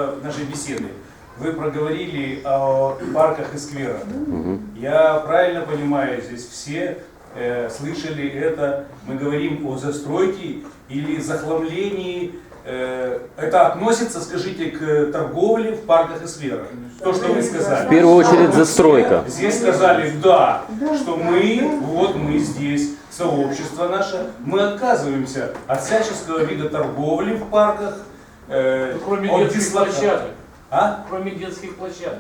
начала нашей беседы вы проговорили о парках и скверах. Я правильно понимаю, здесь все слышали это, мы говорим о застройке или захламлении. Это относится, скажите, к торговле в парках и скверах? То, что вы сказали. В первую очередь застройка. Здесь сказали, да, что мы здесь, сообщество наше, мы отказываемся от всяческого вида торговли в парках. Кроме детских площадок. А? Кроме детских площадок.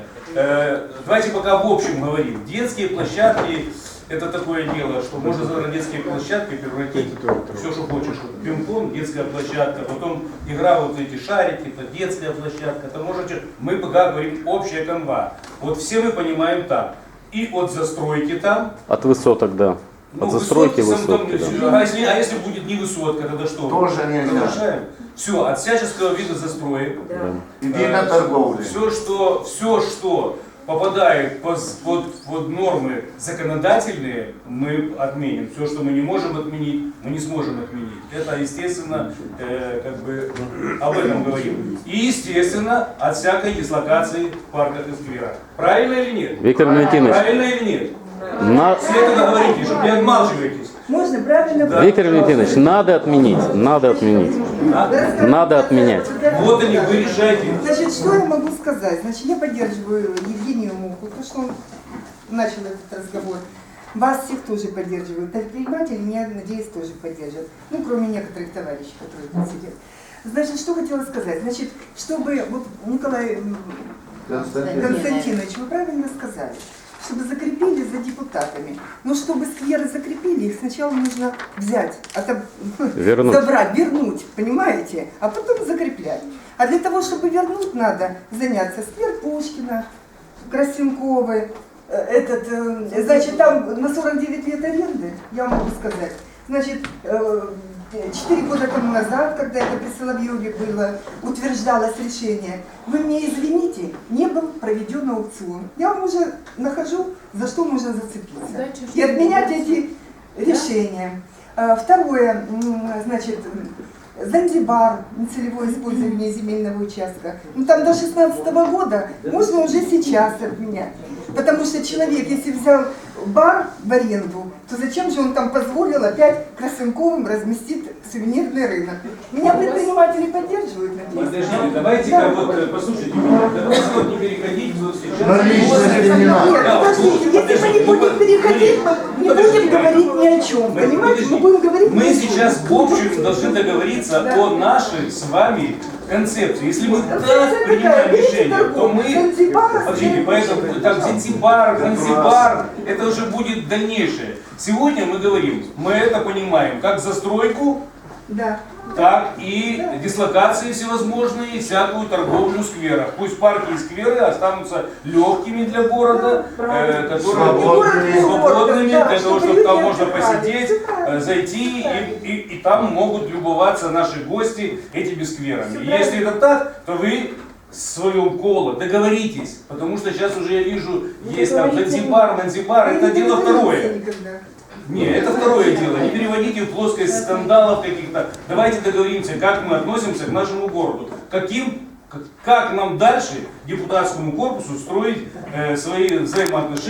Давайте пока в общем говорим. Детские площадки — это такое дело, что можно на детские площадки превратить все, что хочешь. Пинг-понг, детская площадка, потом игра вот эти шарики, это детская площадка. Это можете, мы пока говорим общая канва. Вот все мы понимаем так. И от застройки там. От высоток, да. От застройки высотки, да. А если будет не высотка, тогда что? Тоже нельзя. Продолжаем. Все, от всяческого вида застроек. Да. Видно торговли. Все, что попадает под нормы законодательные, мы отменим. Все, что мы не можем отменить, мы не сможем отменить. Это, естественно, как бы об этом говорим. И, естественно, от всякой дислокации в парках и скверах. Правильно или нет? Виктор Валентинович, Правильно или нет? на... Все это говорите, чтобы не отмалчиваетесь. Можно правильно? Да. Виктор Валентинович, надо отменить. Надо отменить. Надо отменять. Вот они, вы решайте. Значит, что я могу сказать? Значит, я поддерживаю Евгению Муху, потому что он начал этот разговор. Вас всех тоже поддерживают. Предприниматели, я надеюсь, тоже поддержат. Ну, кроме некоторых товарищей, которые тут сидят. Значит, что хотела сказать? Значит, чтобы, вот Николай Константинович, вы правильно сказали, чтобы закрепили за депутатами. Но чтобы скверы закрепили, их сначала нужно взять, Вернуть. забрать, вернуть, понимаете? А потом закреплять. А для того, чтобы вернуть, надо заняться сквер Пушкина, Красенковой, значит, там на 49 лет аренды, я могу сказать. Значит, 4 года тому назад, когда это при Соловьеве было, утверждалось решение, вы мне извините, не был проведен аукцион. Я вам уже нахожу, за что можно зацепиться. И отменять эти решения. Второе, значит, Занзибар, нецелевое использование земельного участка. Ну там до 2016 года можно уже сейчас отменять. Потому что человек, если взял бар в аренду, то зачем же он там позволил опять Красенковым разместить сувенирный рынок? Меня предприниматели поддерживают, надеюсь. Подождите, давайте-ка вот послушайте меня. Давайте вот не переходить вот сейчас. Но лично Нет, подождите, если мы не будем переходить, мы не будем говорить ни о чем. Понимаете, мы будем говорить ни о Мы чем. сейчас в общем должны договориться о нашей с вами концепции. Если мы так принимаем решение, то мы... Подождите, поэтому так Занзибар, это уже будет дальнейшее. Сегодня мы говорим, мы это понимаем как застройку, Да. так и дислокации всевозможные, всякую торговлю в скверах. Пусть парки и скверы останутся легкими для города, которые свободными, для того, чтобы там можно посидеть, зайти, и там могут любоваться наши гости этими скверами. И если это так, то вы в своем коло договоритесь, потому что сейчас уже я вижу, есть там Занзибар, это дело второе. Не, это второе дело. Не переводите в плоскость скандалов каких-то. Давайте договоримся, как мы относимся к нашему городу. Как нам дальше, депутатскому корпусу, строить свои взаимоотношения.